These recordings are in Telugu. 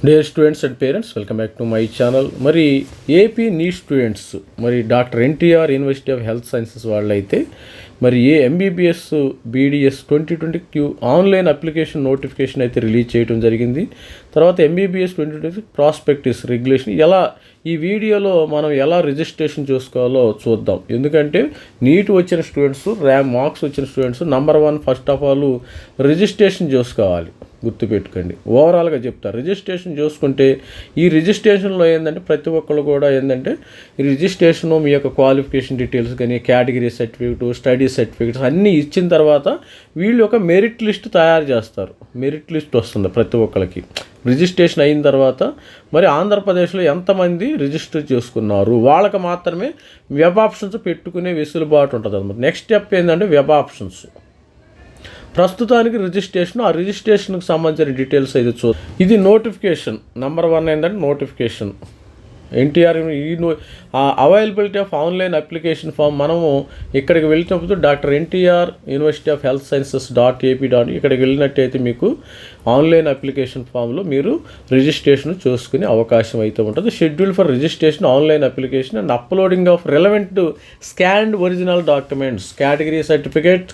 Dear students and parents, welcome back to my channel. మరి ఏపీ నీట్ స్టూడెంట్స్ మరి doctor NTR university of health sciences వాళ్ళైతే మరి MBBS BDS 2020 online application notification అయితే రిలీజ్ చేయడం జరిగింది. తర్వాత ఎంబీబీఎస్ 2020 ప్రాస్పెక్టిస్ రెగ్యులేషన్ ఈ వీడియోలో మనం ఎలా రిజిస్ట్రేషన్ చేసుకోవాలో చూద్దాం. ఎందుకంటే నీట్ వచ్చిన స్టూడెంట్స్, మార్క్స్ వచ్చిన students number 1 first of all registration చేసుకోవాలి. గుర్తుపెట్టుకోండి, ఓవరాల్గా చెప్తారు. రిజిస్ట్రేషన్ చేసుకుంటే ఈ రిజిస్ట్రేషన్లో ఏంటంటే ప్రతి ఒక్కళ్ళు కూడా ఏంటంటే ఈ రిజిస్ట్రేషను మీ యొక్క క్వాలిఫికేషన్ డీటెయిల్స్ కానీ కేటగిరీ సర్టిఫికేట్, స్టడీ సర్టిఫికేట్స్ అన్నీ ఇచ్చిన తర్వాత వీళ్ళు ఒక మెరిట్ లిస్ట్ తయారు చేస్తారు. మెరిట్ లిస్ట్ వస్తుంది ప్రతి ఒక్కరికి. రిజిస్ట్రేషన్ అయిన తర్వాత మరి ఆంధ్రప్రదేశ్లో ఎంతమంది రిజిస్టర్ చేసుకున్నారు వాళ్ళకి మాత్రమే వెబ్ ఆప్షన్స్ పెట్టుకునే వెసులుబాటు ఉంటుంది అన్నమాట. నెక్స్ట్ స్టెప్ ఏంటంటే వెబ్ ఆప్షన్స్. ప్రస్తుతానికి రిజిస్ట్రేషన్, ఆ రిజిస్ట్రేషన్కి సంబంధించిన డీటెయిల్స్ అయితే ఇది నోటిఫికేషన్ నంబర్ 1 ఏంటంటే notification NTR availability of online application form. మనము ఇక్కడికి వెళ్ళినప్పుడు doctor NTR university of health sciences .AP ఇక్కడికి వెళ్ళినట్టయితే మీకు ఆన్లైన్ అప్లికేషన్ ఫామ్లో మీరు రిజిస్ట్రేషన్ చేసుకునే అవకాశం అయితే ఉంటుంది. Schedule for registration online application and uploading of relevant scanned original documents, category certificate,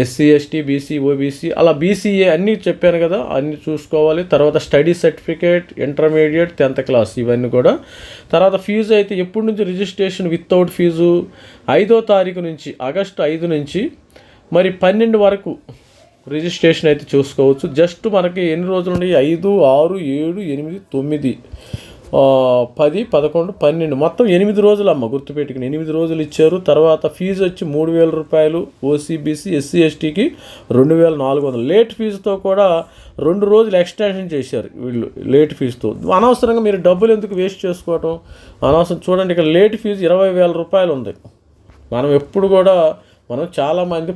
SC, ST, BC, OBC అలా BCA అన్నీ చెప్పాను కదా, అన్నీ చూసుకోవాలి. తర్వాత study certificate, intermediate, 10th class ఇవన్నీ కూడా. తర్వాత ఫీజు అయితే ఎప్పటి నుంచి రిజిస్ట్రేషన్ వితౌట్ ఫీజు 5వ తారీఖు నుంచి, ఆగస్టు 5 నుంచి మరి 12 వరకు రిజిస్ట్రేషన్ అయితే చూసుకోవచ్చు. జస్ట్ మనకి ఎన్ని రోజులు ఉన్నాయి? 5, 6, 7, 8, 9, 10, 11, 12 మొత్తం 8 రోజులు అమ్మ, గుర్తుపెట్టుకుని 8 రోజులు ఇచ్చారు. తర్వాత ఫీజు వచ్చి 3,000 రూపాయలు. OCBC, SC, STకి 2,400. లేట్ ఫీజుతో కూడా 2 రోజులు ఎక్స్టెన్షన్ చేశారు వీళ్ళు లేట్ ఫీజుతో. అనవసరంగా మీరు డబ్బులు ఎందుకు వేస్ట్ చేసుకోవటం, అనవసరం. చూడండి, ఇక్కడ లేట్ ఫీజు 20,000 రూపాయలు ఉంది. మనం చాలామంది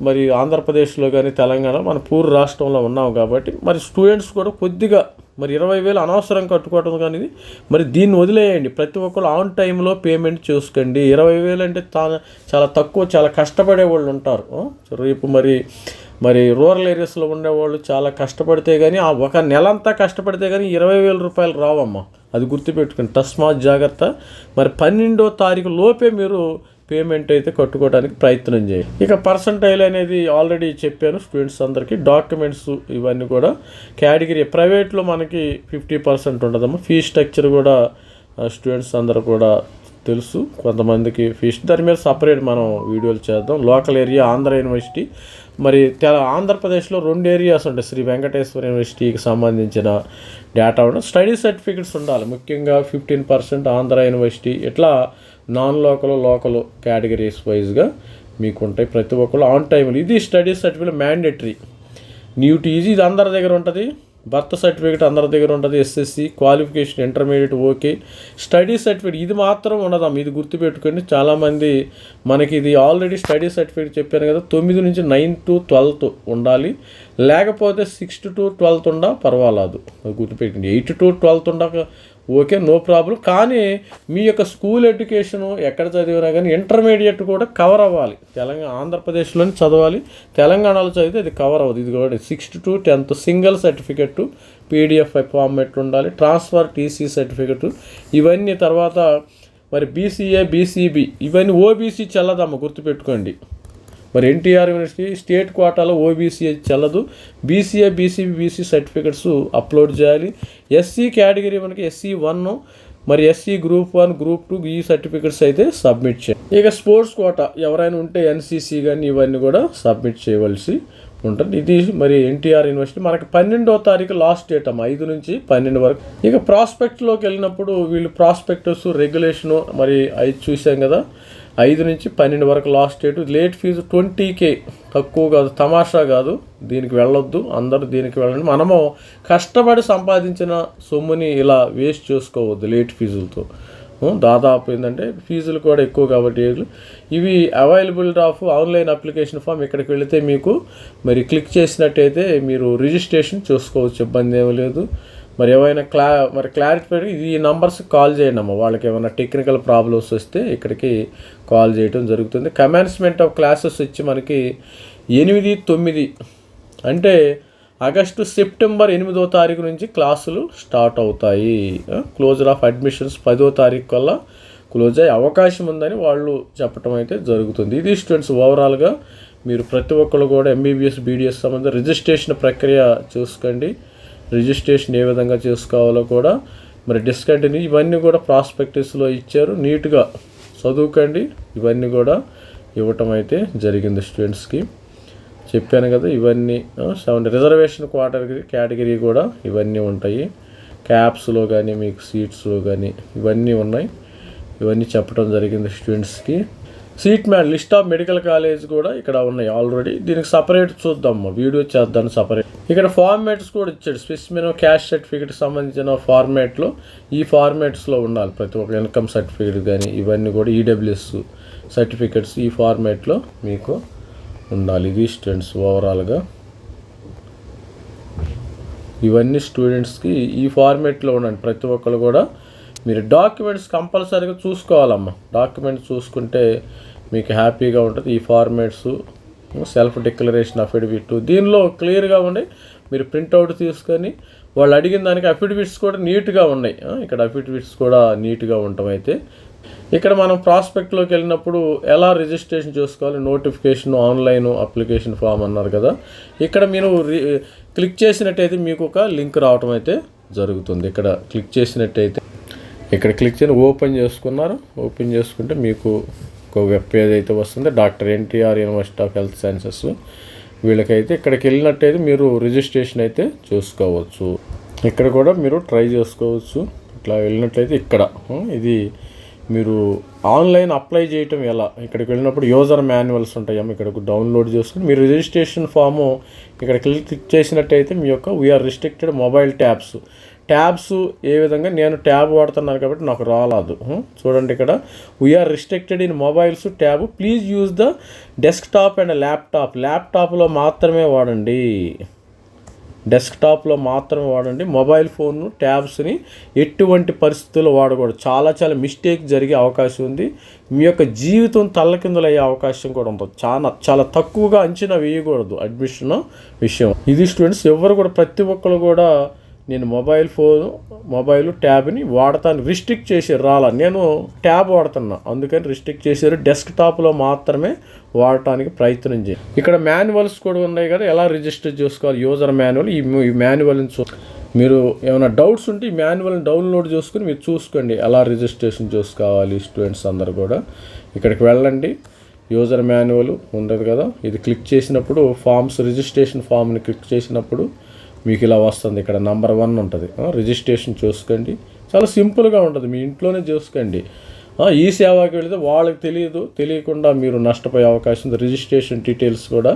మరి ఆంధ్రప్రదేశ్లో కానీ తెలంగాణ మన పూర్ రాష్ట్రంలో ఉన్నాం కాబట్టి మరి స్టూడెంట్స్ కూడా కొద్దిగా మరి 20,000 అనవసరం కట్టుకోవటం కానీ మరి దీన్ని వదిలేయండి. ప్రతి ఒక్కరు ఆన్ టైంలో పేమెంట్ చేసుకోండి. 20,000 అంటే చాలా తక్కువ. చాలా కష్టపడే వాళ్ళు ఉంటారు. రేపు మరి రూరల్ ఏరియాస్లో ఉండేవాళ్ళు చాలా కష్టపడితే కానీ ఒక నెలంతా కష్టపడితే కానీ 20,000 రూపాయలు రావమ్మా, అది గుర్తుపెట్టుకోండి. తస్మాత్ జాగ్రత్త. మరి 12వ తారీఖు లోపే మీరు పేమెంట్ అయితే కట్టుకోవడానికి ప్రయత్నం చేయండి. ఇక పర్సంటైల్ అనేది ఆల్రెడీ చెప్పాను స్టూడెంట్స్ అందరికీ. డాక్యుమెంట్స్ ఇవన్నీ కూడా కేటగిరీ ప్రైవేట్లో మనకి 50% ఉంటుందమ్మా. ఫీ స్ట్రక్చర్ కూడా స్టూడెంట్స్ అందరూ కూడా తెలుసు. కొంతమందికి ఫీస్ దాని మీద సపరేట్ మనం వీడియోలు చేద్దాం. లోకల్ ఏరియా ఆంధ్ర యూనివర్సిటీ, మరి ఆంధ్రప్రదేశ్లో 2 ఏరియాస్ ఉంటాయి. శ్రీ వెంకటేశ్వర యూనివర్సిటీకి సంబంధించిన డేటా ఉండదు. స్టడీ సర్టిఫికెట్స్ ఉండాలి ముఖ్యంగా 15%. ఆంధ్ర యూనివర్సిటీ ఇట్లా నాన్ లోకల్ కేటగిరీస్ వైజ్గా మీకు ఉంటాయి. ప్రతి ఒక్కరు ఆన్ టైంలో ఇది స్టడీ సర్టిఫికేట్ మ్యాండేటరీ. న్యూటీ ఇది అందరి దగ్గర ఉంటుంది. బర్త్ సర్టిఫికేట్ అందరి దగ్గర ఉంటుంది. SSC, qualification intermediate okay. Study certificate ఇది మాత్రం ఉండదమ్మా, ఇది గుర్తుపెట్టుకోండి. చాలామంది మనకి ఇది ఆల్రెడీ స్టడీ సర్టిఫికేట్ చెప్పాను కదా, 9 నుంచి 9 to 12 ఉండాలి. లేకపోతే 6 to 12 ఉండా పర్వాలేదు, అది గుర్తుపెట్టుకోండి. 8 to 12 ఉండక ఓకే, నో ప్రాబ్లం. కానీ మీ యొక్క స్కూల్ ఎడ్యుకేషను ఎక్కడ చదివినా కానీ ఇంటర్మీడియట్ కూడా కవర్ అవ్వాలి. ఆంధ్రప్రదేశ్లోని చదవాలి. తెలంగాణలో చదివితే అది కవర్ అవ్వదు. ఇది కూడా 6th to 10th single certificate, PDF format ఉండాలి. ట్రాన్స్ఫర్ TC సర్టిఫికెట్ ఇవన్నీ. తర్వాత మరి BCA, BCB ఇవన్నీ. OBC చెల్లదమ్మ, గుర్తుపెట్టుకోండి. మరి ఎన్టీఆర్ యూనివర్సిటీ స్టేట్ కోటాలో OBC చెల్లదు. BCA, BCB, BC certificates upload చేయాలి. SC కేటగిరీ మనకి SC1, మరి SC Group 1, Group 2 ఈ సర్టిఫికెట్స్ అయితే సబ్మిట్ చేయాలి. ఇక స్పోర్ట్స్ కోటా ఎవరైనా ఉంటే NCC కానీ ఇవన్నీ కూడా సబ్మిట్ చేయవలసి ఉంటుంది. ఇది మరి ఎన్టీఆర్ యూనివర్సిటీ మనకి 12వ తారీఖు లాస్ట్ డేట్ అమ్మ, 5 నుంచి 12 వరకు. ఇక ప్రాస్పెక్ట్లోకి వెళ్ళినప్పుడు వీళ్ళు ప్రాస్పెక్టస్ రెగ్యులేషను మరి 5 చూసాం కదా, 5 నుంచి 12 వరకు last date. Late fee 20K, తక్కువ కాదు, తమాషా కాదు. దీనికి వెళ్ళొద్దు, అందరూ దీనికి వెళ్ళండి. మనము కష్టపడి సంపాదించిన సొమ్ముని ఇలా వేస్ట్ చేసుకోవద్దు లేట్ ఫీజులతో. దాదాపు ఏంటంటే ఫీజులు కూడా ఎక్కువ కాబట్టి ఇవి availability of online application form. ఇక్కడికి వెళితే మీకు మరి క్లిక్ చేసినట్టయితే మీరు రిజిస్ట్రేషన్ చూసుకోవచ్చు, ఇబ్బంది ఏమీ లేదు. మరి ఏమైనా క్లారిటీ ఈ నంబర్స్కి కాల్ చేయండి అమ్మ. వాళ్ళకి ఏమైనా టెక్నికల్ ప్రాబ్లమ్స్ వస్తే ఇక్కడికి కాల్ చేయడం జరుగుతుంది. కమెన్స్మెంట్ ఆఫ్ క్లాసెస్ వచ్చి మనకి 8, 9 అంటే సెప్టెంబర్ 8వ తారీఖు నుంచి క్లాసులు స్టార్ట్ అవుతాయి. క్లోజర్ ఆఫ్ అడ్మిషన్స్ 10వ తారీఖు కల్లా క్లోజ్ అయ్యే అవకాశం ఉందని వాళ్ళు చెప్పడం అయితే జరుగుతుంది. ఇది స్టూడెంట్స్ ఓవరాల్గా మీరు ప్రతి ఒక్కరు కూడా ఎంబీబీఎస్ బీడీఎస్ సంబంధించిన రిజిస్ట్రేషన్ ప్రక్రియ చూసుకోండి. రిజిస్ట్రేషన్ ఏ విధంగా చేసుకోవాలో కూడా మరి డిస్కంటిన్యూ ఇవన్నీ కూడా ప్రాస్పెక్టస్లో ఇచ్చారు. నీట్గా చదువుకోండి. ఇవన్నీ కూడా ఇవ్వటం అయితే జరిగింది స్టూడెంట్స్కి. చెప్పాను కదా, ఇవన్నీ 7 రిజర్వేషన్ కేటగిరీ కూడా ఇవన్నీ ఉంటాయి. క్యాప్స్లో కానీ మీకు సీట్స్లో కానీ ఇవన్నీ ఉన్నాయి. ఇవన్నీ చెప్పడం జరిగింది స్టూడెంట్స్కి. లిస్ట్ ఆఫ్ మెడికల్ కాలేజ్ కూడా ఇక్కడ ఉన్నాయి ఆల్రెడీ. దీనికి సపరేట్ చూద్దాం, వీడియో చేద్దాం సపరేట్. ఇక్కడ ఫార్మాట్స్ కూడా ఇచ్చాడు. స్పెసిమెన్ క్యాస్ట్ సర్టిఫికేట్ సంబంధించిన ఫార్మాట్లో ఈ ఫార్మాట్స్లో ఉండాలి. ప్రతి ఒక్క ఇన్కమ్ సర్టిఫికేట్ కానీ ఇవన్నీ కూడా ఈడబ్ల్యూఎస్ సర్టిఫికేట్స్ ఈ ఫార్మాట్లో మీకు ఉండాలి. ఇది స్టూడెంట్స్ ఓవరాల్గా ఇవన్నీ స్టూడెంట్స్కి ఈ ఫార్మాట్లో ఉండండి. ప్రతి ఒక్కరు కూడా మీరు డాక్యుమెంట్స్ కంపల్సరీగా చూసుకోవాలమ్మా. డాక్యుమెంట్స్ చూసుకుంటే మీకు హ్యాపీగా ఉంటుంది. ఈ ఫార్మాట్స్ సెల్ఫ్ డిక్లరేషన్ అఫిడవిట్ దీనిలో క్లియర్గా ఉండి మీరు ప్రింట్అవుట్ తీసుకొని వాళ్ళు అడిగిన దానికి అఫిడవిట్స్ కూడా నీట్గా ఉన్నాయి. ఇక్కడ అఫిడవిట్స్ కూడా నీట్గా ఉండటం అయితే ఇక్కడ మనం ప్రాస్పెక్ట్లోకి వెళ్ళినప్పుడు ఎలా రిజిస్ట్రేషన్ చేసుకోవాలి, నోటిఫికేషన్ ఆన్లైన్ అప్లికేషన్ ఫామ్ అన్నారు కదా. ఇక్కడ మీరు క్లిక్ చేసినట్టయితే మీకు ఒక లింక్ రావటం అయితే జరుగుతుంది. ఇక్కడ క్లిక్ చేసినట్టయితే ఓపెన్ చేసుకున్నారు. ఓపెన్ చేసుకుంటే మీకు ఒక వెబ్ పేజ్ అయితే వస్తుంది. Doctor NTR university of health sciences వీళ్ళకైతే ఇక్కడికి వెళ్ళినట్టయితే మీరు రిజిస్ట్రేషన్ అయితే చూసుకోవచ్చు. ఇక్కడ కూడా మీరు ట్రై చేసుకోవచ్చు. ఇట్లా వెళ్ళినట్లయితే ఇక్కడ ఇది మీరు ఆన్లైన్ అప్లై చేయటం ఎలా, ఇక్కడికి వెళ్ళినప్పుడు యూజర్ మాన్యువల్స్ ఉంటాయమ్మా. ఇక్కడ డౌన్లోడ్ చేసుకుని మీరు రిజిస్ట్రేషన్ ఫాము ఇక్కడ క్లిక్ చేసినట్టయితే మీ యొక్క వీఆర్ రిస్ట్రిక్టెడ్ మొబైల్ ట్యాబ్స్ ఏ విధంగా నేను ట్యాబ్ వాడుతున్నాను కాబట్టి నాకు రాలేదు. చూడండి ఇక్కడ we are restricted in mobiles tab please use the desktop and ల్యాప్టాప్లో మాత్రమే వాడండి. మొబైల్ ఫోన్ ట్యాబ్స్ని ఎటువంటి పరిస్థితుల్లో వాడకూడదు. చాలా మిస్టేక్ జరిగే అవకాశం ఉంది. మీ యొక్క జీవితం తల్లకిందులయ్యే అవకాశం కూడా ఉంటుంది. చాలా తక్కువగా అంచనా వేయకూడదు అడ్మిషన్ విషయం. ఇది స్టూడెంట్స్ ఎవరు కూడా ప్రతి ఒక్కరు కూడా నేను మొబైల్ ట్యాబ్ని వాడతాను రిస్ట్రిక్ట్ చేశారు. నేను ట్యాబ్ వాడుతున్నా అందుకని రిస్ట్రిక్ట్ చేశారు. డెస్క్టాప్లో మాత్రమే వాడటానికి ప్రయత్నం చేయండి. ఇక్కడ మాన్యువల్స్ కూడా ఉన్నాయి కదా, ఎలా రిజిస్టర్ చేసుకోవాలి యూజర్ మాన్యువల్. ఈ మాన్యువల్ని మీరు ఏమైనా డౌట్స్ ఉంటే ఈ మాన్యువల్ని డౌన్లోడ్ చేసుకుని మీరు చూసుకోండి ఎలా రిజిస్ట్రేషన్ చేసుకోవాలి. స్టూడెంట్స్ అందరు కూడా ఇక్కడికి వెళ్ళండి. యూజర్ మాన్యువల్ ఉండదు కదా, ఇది క్లిక్ చేసినప్పుడు రిజిస్ట్రేషన్ ఫామ్ని క్లిక్ చేసినప్పుడు మీకు ఇలా వస్తుంది. ఇక్కడ నెంబర్ 1 ఉంటుంది. రిజిస్ట్రేషన్ చూసుకోండి. చాలా సింపుల్గా ఉంటుంది. మీ ఇంట్లోనే చూసుకోండి. ఈ సేవకి వెళితే వాళ్ళకి తెలియకుండా మీరు నష్టపోయే అవకాశం ఉంది. రిజిస్ట్రేషన్ డీటెయిల్స్ కూడా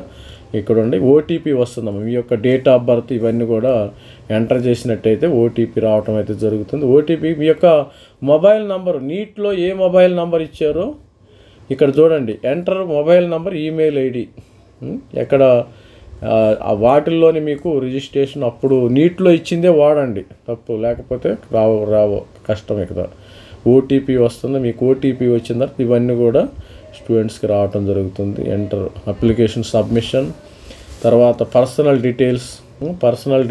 ఇక్కడ ఉండి ఓటీపీ వస్తుందమ్మా. మీ యొక్క డేట్ ఆఫ్ బర్త్ ఇవన్నీ కూడా ఎంటర్ చేసినట్టయితే ఓటీపీ రావటం అయితే జరుగుతుంది. ఓటీపీ మీ యొక్క మొబైల్ నంబరు నీట్లో ఏ మొబైల్ నంబర్ ఇచ్చారో ఇక్కడ చూడండి. Enter mobile number, email ID ఎక్కడ వాటిల్లోని మీకు రిజిస్ట్రేషన్ అప్పుడు నీట్లో ఇచ్చిందే వాడండి. తప్పు లేకపోతే రావు కష్టం. ఇక్కడ ఓటీపీ వస్తుంది. మీకు ఓటీపీ వచ్చిన తర్వాత ఇవన్నీ కూడా స్టూడెంట్స్కి రావటం జరుగుతుంది. ఎంటర్ అప్లికేషన్ సబ్మిషన్, తర్వాత పర్సనల్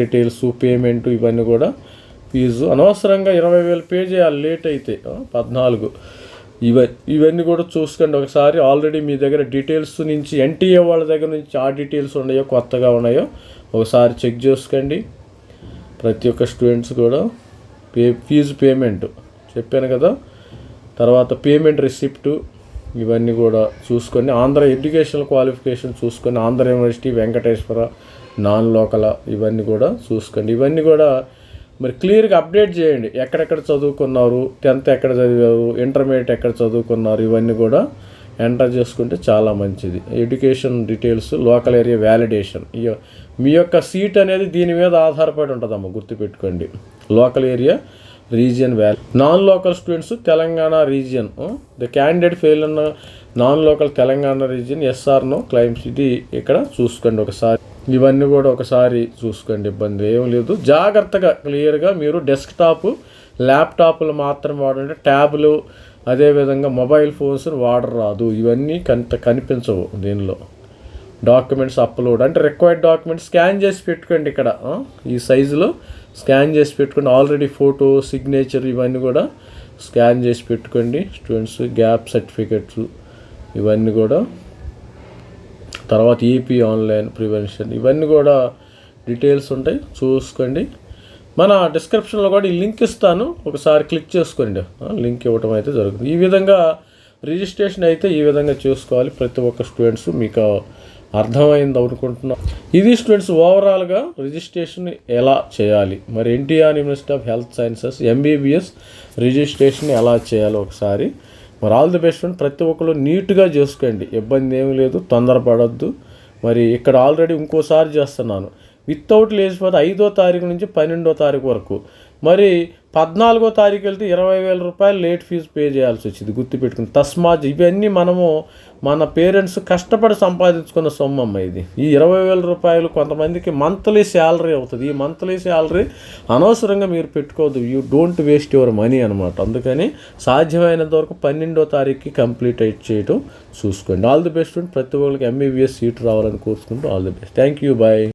డీటెయిల్స్ పేమెంట్ ఇవన్నీ కూడా ఫీజు అనవసరంగా 20,000 పే చేయాలి లేట్ అయితే 14. ఇవన్నీ కూడా చూసుకోండి ఒకసారి. ఆల్రెడీ మీ దగ్గర డీటెయిల్స్ నుంచి ఎన్టీఏ వాళ్ళ దగ్గర నుంచి ఆ డీటెయిల్స్ ఉన్నాయో కొత్తగా ఉన్నాయో ఒకసారి చెక్ చేసుకోండి. ప్రతి ఒక్క స్టూడెంట్స్ కూడా ఫీజు పేమెంట్ చెప్పాను కదా, తర్వాత పేమెంట్ రిసిప్ట్ ఇవన్నీ కూడా చూసుకొని ఆంధ్ర ఎడ్యుకేషనల్ క్వాలిఫికేషన్ చూసుకొని Andhra university Venkateswara non local ఇవన్నీ కూడా చూసుకోండి. ఇవన్నీ కూడా మరి క్లియర్గా అప్డేట్ చేయండి. ఎక్కడెక్కడ చదువుకున్నారు, 10th ఎక్కడ చదివారు, ఇంటర్మీడియట్ ఎక్కడ చదువుకున్నారు ఇవన్నీ కూడా ఎంటర్ చేసుకుంటే చాలా మంచిది. Education details, local area validation, మీ యొక్క సీట్ అనేది దీని మీద ఆధారపడి ఉంటుందమ్మా, గుర్తుపెట్టుకోండి. Local area region non local students Telangana region the candidate fail అన్న non local Telangana region SR no claims ఇది ఇక్కడ చూసుకోండి ఒకసారి. ఇవన్నీ కూడా ఒకసారి చూసుకోండి, ఇబ్బంది ఏం లేదు. జాగ్రత్తగా క్లియర్గా మీరు డెస్క్టాప్ ల్యాప్టాప్లు మాత్రం వాడండి. ట్యాబ్లు అదేవిధంగా మొబైల్ ఫోన్స్ వాడరాదు. ఇవన్నీ కనిపించవు దీనిలో. డాక్యుమెంట్స్ అప్లోడ్ అంటే రిక్వైర్డ్ డాక్యుమెంట్స్ స్కాన్ చేసి పెట్టుకోండి ఇక్కడ ఈ సైజులో స్కాన్ చేసి పెట్టుకోండి. ఆల్రెడీ ఫోటో సిగ్నేచర్ ఇవన్నీ కూడా స్కాన్ చేసి పెట్టుకోండి. స్టూడెంట్స్ గ్యాప్ సర్టిఫికెట్స్ ఇవన్నీ కూడా, తర్వాత ఏపీ ఆన్లైన్ ప్రివెన్షన్ ఇవన్నీ కూడా డీటెయిల్స్ ఉంటాయి, చూసుకోండి. మన డిస్క్రిప్షన్లో కూడా ఈ లింక్ ఇస్తాను, ఒకసారి క్లిక్ చేసుకోండి. లింక్ ఇవ్వటం అయితే జరుగుతుంది. ఈ విధంగా రిజిస్ట్రేషన్ అయితే ఈ విధంగా చేసుకోవాలి ప్రతి ఒక్క స్టూడెంట్స్. మీకు అర్థమైంది అనుకుంటున్నాం. ఇది స్టూడెంట్స్ ఓవరాల్గా రిజిస్ట్రేషన్ ఎలా చేయాలి, మరి NTR university of health sciences MBBS registration ఎలా చేయాలో ఒకసారి. మరి ఆల్ ది బెస్ట్. ప్రతి ఒక్కరు నీట్గా చేసుకోండి, ఇబ్బంది ఏమీ లేదు, తొందరపడద్దు. మరి ఇక్కడ ఆల్రెడీ ఇంకోసారి చేస్తున్నాను, వితౌట్ లేచిపోతే 5వ తారీఖు నుంచి 12వ తారీఖు వరకు. మరి 14వ తారీఖు వెళ్తే 20,000 రూపాయలు లేట్ ఫీజు పే చేయాల్సి వచ్చింది, గుర్తుపెట్టుకుని. తస్మాత్ ఇవన్నీ మనము మన పేరెంట్స్ కష్టపడి సంపాదించుకున్న సొమ్మమ్మ ఇది. ఈ 20,000 రూపాయలు కొంతమందికి మంత్లీ శాలరీ అవుతుంది. ఈ మంత్లీ శాలరీ అనవసరంగా మీరు పెట్టుకోవద్దు. You don't waste your money అనమాట. అందుకని సాధ్యమైనంత వరకు 12వ తారీఖుకి కంప్లీట్ చేయటం చూసుకోండి. All the best. ప్రతి ఒక్కరికి ఎంబీబీఎస్ సీట్ రావాలని కోరుకుంటూ all the best. Thank you, bye.